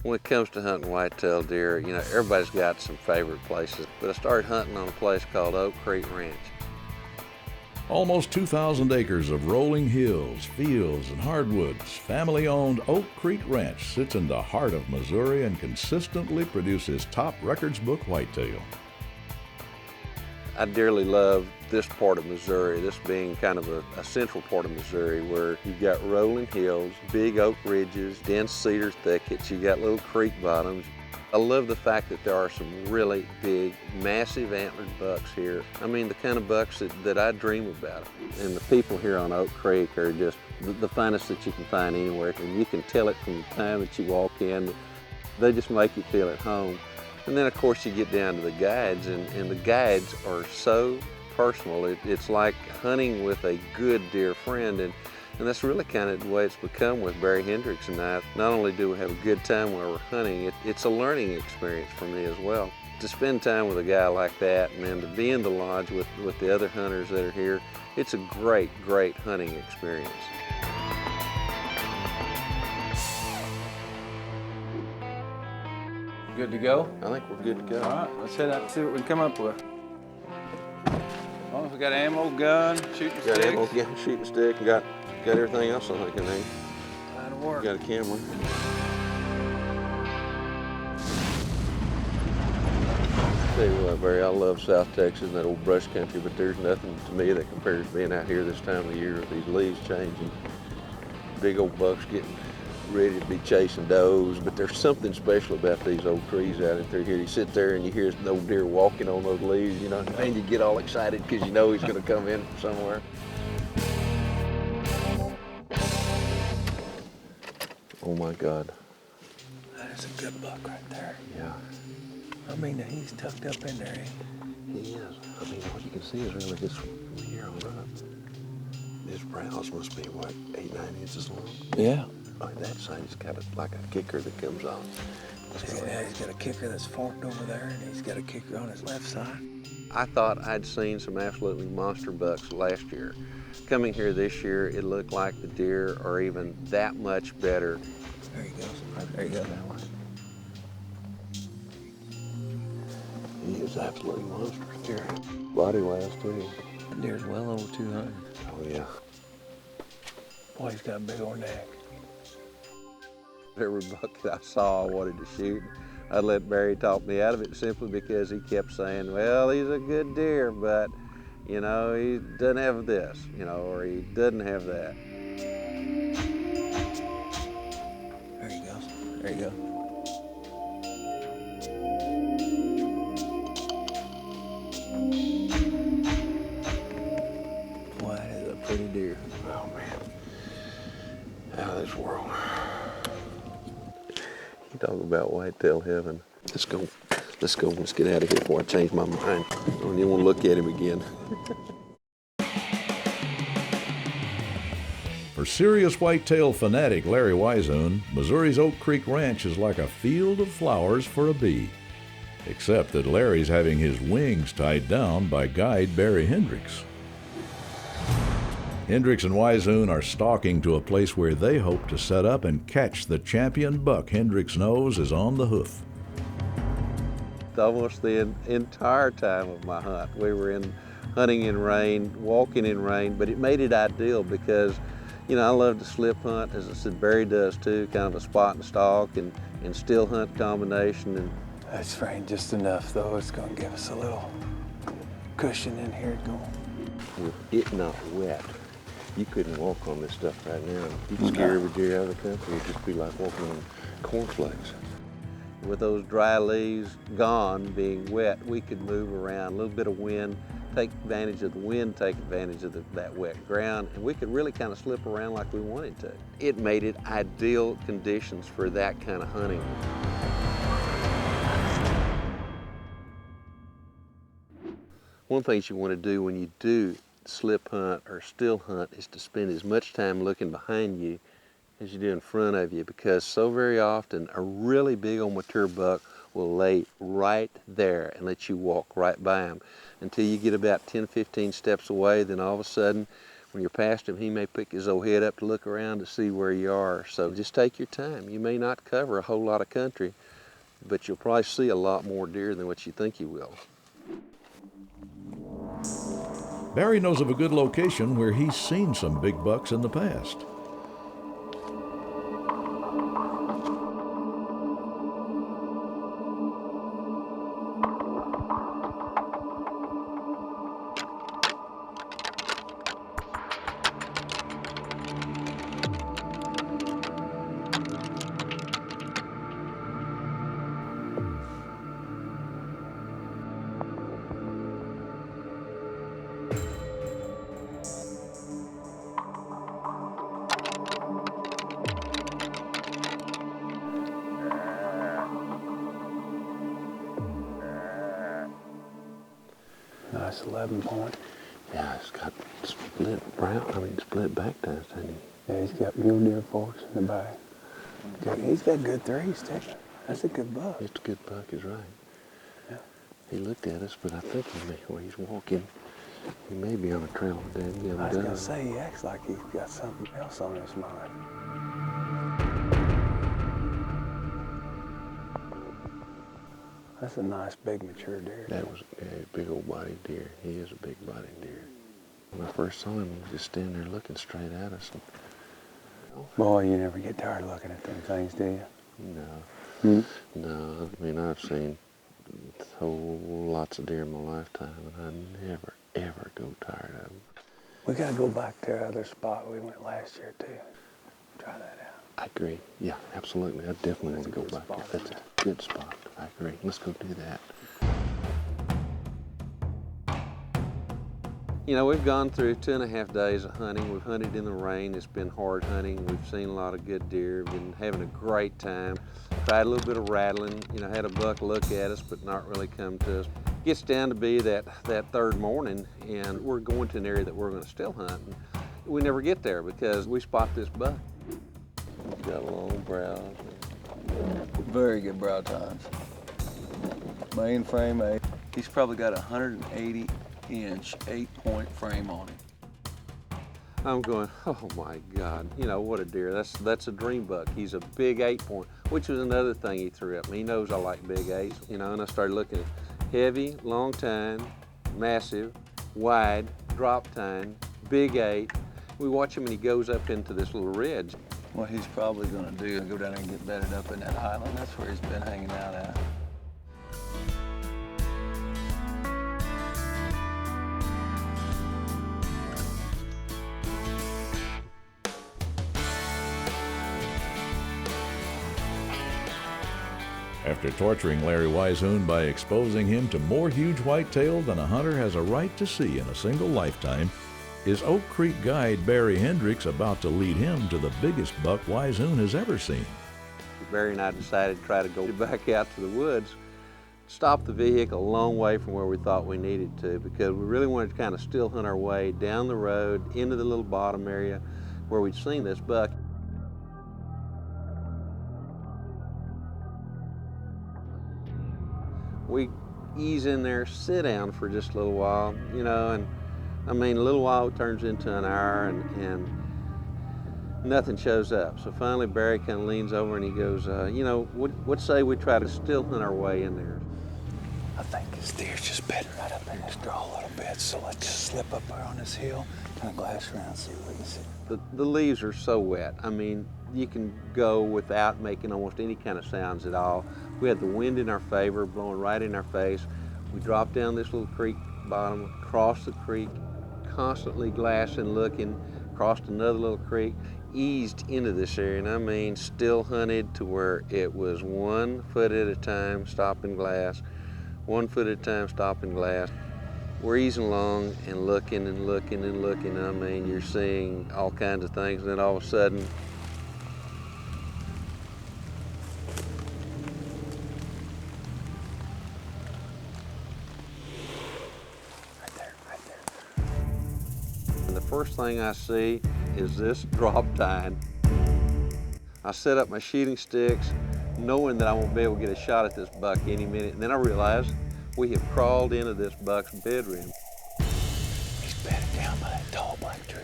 When it comes to hunting whitetail deer, you know, everybody's got some favorite places, but I started hunting on a place called Oak Creek Ranch. Almost 2,000 acres of rolling hills, fields, and hardwoods, family-owned Oak Creek Ranch sits in the heart of Missouri and consistently produces top records book whitetail. I dearly love this part of Missouri, this being kind of a central part of Missouri where you've got rolling hills, big oak ridges, dense cedar thickets, you got little creek bottoms. I love the fact that there are some really big, massive antlered bucks here. I mean, the kind of bucks that I dream about. And the people here on Oak Creek are just the finest that you can find anywhere. And you can tell it from the time that you walk in. They just make you feel at home. And then, of course, you get down to the guides, and the guides are so personal. It's like hunting with a good dear friend. And that's really kind of the way it's become with Barry Hendricks and I. Not only do we have a good time while we're hunting, it's a learning experience for me as well. To spend time with a guy like that and then to be in the lodge with the other hunters that are here, it's a great, great hunting experience. Good to go? I think we're good to go. All right, let's head out and see what we can come up with. Well, we got ammo, gun, shooting stick. Got ammo, yeah, shooting stick, and got everything else I think I need. That'll work. Got a camera. Tell you what, Barry, I love South Texas and that old brush country, but there's nothing to me that compares to being out here this time of year with these leaves changing. Big old bucks getting ready to be chasing does, but there's something special about these old trees out in through here. You sit there and you hear an old deer walking on those leaves, you know, and you get all excited because you know he's going to come in from somewhere. Oh my God. That is a good buck right there. Yeah. I mean, he's tucked up in there. He is. I mean, what you can see is really just from here on up. His brows must be, what, 8, 9 inches long? Yeah. On that side, he's got like a kicker that comes on. Yeah, he's got a kicker that's forked over there, and he's got a kicker on his left side. I thought I'd seen some absolutely monster bucks last year. Coming here this year, it looked like the deer are even that much better. There he goes. There he goes. He is absolutely monstrous deer. Body-wise, too. That deer's well over 200. Oh, yeah. Boy, he's got a big old neck. Every buck that I saw I wanted to shoot. I'd let Barry talk me out of it simply because he kept saying, well, he's a good deer, but, you know, he doesn't have this, you know, or he doesn't have that. There he goes. There you go. Boy, that is a pretty deer. Oh, man. Out of this world. You talk about whitetail heaven. Let's go. Let's go. Let's get out of here before I change my mind. I don't even want to look at him again. For serious whitetail fanatic Larry Weishuhn, Missouri's Oak Creek Ranch is like a field of flowers for a bee. Except that Larry's having his wings tied down by guide Barry Hendricks. Hendricks and Weishuhn are stalking to a place where they hope to set up and catch the champion buck Hendricks knows is on the hoof. Almost the entire time of my hunt, we were hunting in rain, walking in rain, but it made it ideal because, you know, I love to slip hunt, as I said, Barry does too, kind of a spot and stalk and still hunt combination. And That's rain just enough, though. It's going to give us a little cushion in here to go. with it not wet, you couldn't walk on this stuff right now. You'd scare every deer out of the country. It'd just be like walking on cornflakes. With those dry leaves gone, being wet, we could move around. A little bit of wind, take advantage of the wind, take advantage of that wet ground, and we could really kind of slip around like we wanted to. It made it ideal conditions for that kind of hunting. One of the things you want to do when you do slip hunt or still hunt is to spend as much time looking behind you as you do in front of you, because so very often a really big old mature buck will lay right there and let you walk right by him until you get about 10, 15 steps away. Then all of a sudden, When you're past him, he may pick his old head up to look around to see where you are. So just take your time. You may not cover a whole lot of country, but you'll probably see a lot more deer than what you think you will. Barry knows of a good location where he's seen some big bucks in the past. Nice 11 point. Yeah, it's got split back ties, hasn't he? Yeah, he's got mule deer forks in the back. He's got good threes too. That's a good buck. It's a good buck, is right. Yeah. He looked at us, but I think where he's walking, he may be on a trail of dead young I was doe. gonna say he acts like he's got something else on his mind. That's a nice big mature deer. That was a big old bodied deer. He is a big bodied deer. When I first saw him, he was just standing there looking straight at us. Boy, you never get tired of looking at them things, do you? No. No, I mean, I've seen whole lots of deer in my lifetime, and I never, ever go tired of them. We gotta go back to our other spot we went last year too. Try that out. I agree. Yeah, absolutely. I definitely want to go back there. That's a good spot. I agree. Let's go do that. You know, we've gone through 2.5 days of hunting. We've hunted in the rain. It's been hard hunting. We've seen a lot of good deer. We've been having a great time. Tried a little bit of rattling. You know, had a buck look at us, but not really come to us. Gets down to be that third morning, and we're going to an area that we're going to still hunt. And we never get there because we spot this buck. He's got long brows. Very good brow tines. Main frame 8. He's probably got a 180-inch 8-point frame on him. I'm going, oh my God, you know, what a deer. That's a dream buck. He's a big 8-point, which was another thing he threw up. He knows I like big 8s, you know, and I started looking at heavy, long tine, massive, wide, drop tine, big 8. We watch him and he goes up into this little ridge. What he's probably going to do is go down there and get bedded up in that highland. That's where he's been hanging out at. After torturing Larry Weishuhn by exposing him to more huge whitetail than a hunter has a right to see in a single lifetime, is Oak Creek guide Barry Hendricks about to lead him to the biggest buck Weishuhn has ever seen. Barry and I decided to try to go back out to the woods, stop the vehicle a long way from where we thought we needed to, because we really wanted to kind of still hunt our way down the road into the little bottom area where we'd seen this buck. We ease in there, sit down for just a little while, you know, and I mean, a little while turns into an hour and nothing shows up. So finally Barry kind of leans over and he goes, you know, what say we try to still hunt our way in there? I think this deer's just bedding right up in this draw a little bit, so let's just slip up there on this hill, kind of glass around and see what we can see. The leaves are so wet. I mean, you can go without making almost any kind of sounds at all. We had the wind in our favor, blowing right in our face. We dropped down this little creek bottom, across the creek, constantly glassing, looking, crossed another little creek, eased into this area, and I mean, still hunted to where it was 1 foot at a time, stopping glass, 1 foot at a time, stopping glass. We're easing along and looking and looking and looking. I mean, you're seeing all kinds of things, and then all of a sudden, Right there. and the first thing I see is this drop tine. I set up my shooting sticks, knowing that I won't be able to get a shot at this buck any minute, and then I realized we have crawled into this buck's bedroom. He's bedded down by that tall black tree.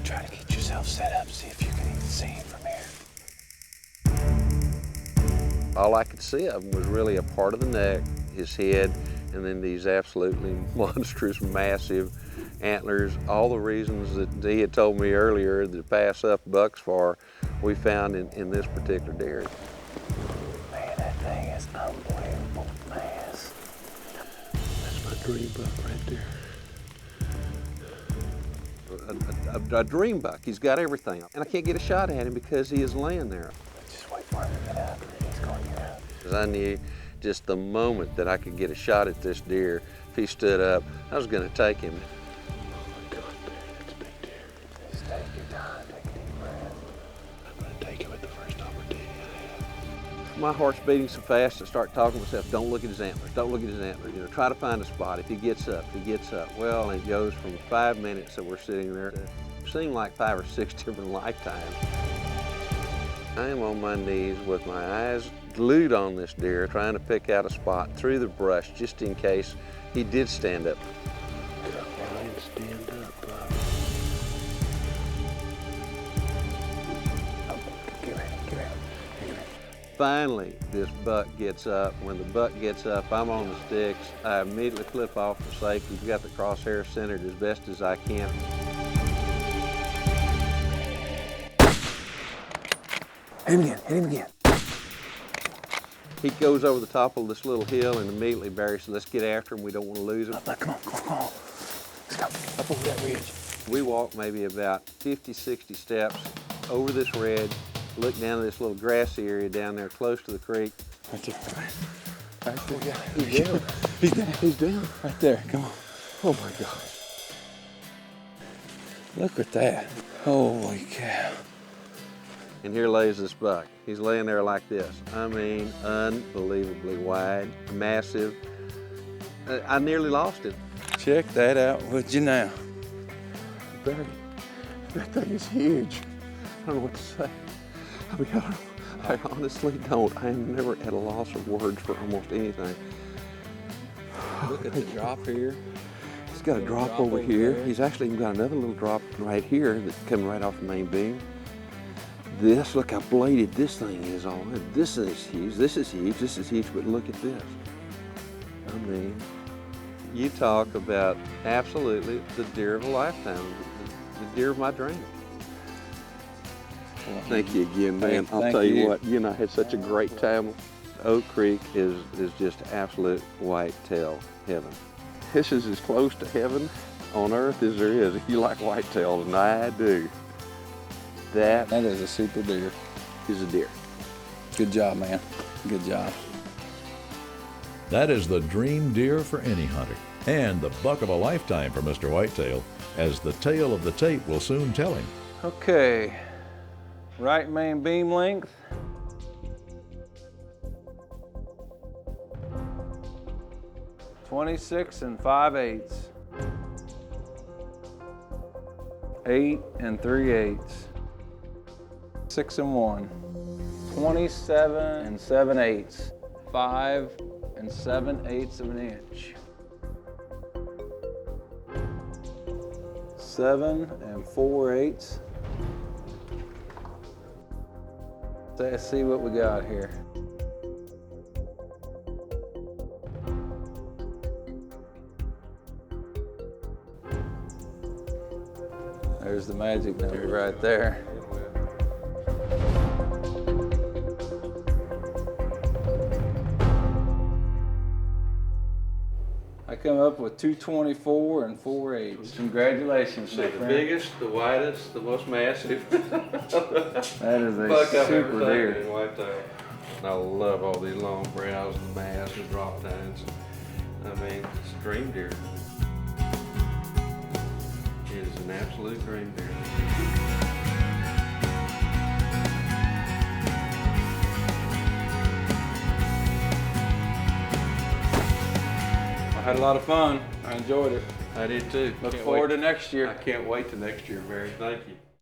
Try to get yourself set up, see if you can even see him from here. All I could see of him was really a part of the neck, his head, and then these absolutely monstrous, massive antlers. All the reasons that he had told me earlier to pass up bucks for, we found in this particular deer. Man, that thing is unbelievable mass. That's my dream buck right there. A dream buck, he's got everything. And I can't get a shot at him because he is laying there. Just wait for him to get up. He's going to get up. Because I knew just the moment that I could get a shot at this deer, if he stood up, I was going to take him. Oh my God, Barry, that's a big deer. Just take your time, take a deep breath. I'm going to take him at the first opportunity I have. My heart's beating so fast, I start talking to myself, don't look at his antlers, don't look at his antlers. You know, try to find a spot. If he gets up, he gets up. Well, it goes from 5 minutes that we're sitting there to seem like 5 or 6 different lifetimes. I am on my knees with my eyes glued on this deer, trying to pick out a spot through the brush just in case he did stand up. Come on, stand up, bub. Oh, get ready, get ready, get ready. Finally, this buck gets up. When the buck gets up, I'm on the sticks. I immediately flip off the safety. We've got the crosshair centered as best as I can. Hit him again, hit him again. He goes over the top of this little hill and immediately Barry said, let's get after him. We don't want to lose him. Come on, come on, come on. Let's go, up over that ridge. We walked maybe about 50, 60 steps over this ridge, looked down to this little grassy area down there close to the creek. Right there, right there. Yeah, he's down. He's down, he's down. Right there, come on. Oh my gosh. Look at that. Holy cow. And here lays this buck. He's laying there like this. I mean, unbelievably wide, massive. I nearly lost him. Check that out, would you now? Barry, that thing is huge. I don't know what to say. I honestly don't. I am never at a loss of words for almost anything. Look at the drop here. He's got a drop over here. He's actually even got another little drop right here that's coming right off the main beam. This, look how bladed this thing is on it. This is huge, this is huge, this is huge, but look at this. I mean, you talk about absolutely the deer of a lifetime, the deer of my dream. Well, Thank you again, man. I'll tell you what, you know, I had such a great time. Oak Creek is just absolute whitetail heaven. This is as close to heaven on earth as there is if you like whitetails, and I do. That is a super deer. is a deer. Good job, man. Good job. That is the dream deer for any hunter, and the buck of a lifetime for Mr. Whitetail, as the tale of the tape will soon tell him. Okay, right main beam length. .26 5/8. 8 3/8. 6 1. 27 7/8. 5 7/8 of an inch. 7 4/8. Let's see what we got here. There's the magic number right there. I come up with 224 4/8. Congratulations, my friend. biggest, the widest, the most massive. That is a buck I've super ever deer. taken in whitetail. I love all these long brows and the mass and drop tines. I mean, it's a dream deer. It is an absolute dream deer. I had a lot of fun. I enjoyed it. I did too. Look forward to next year. I can't wait to next year, Barry. Thank you.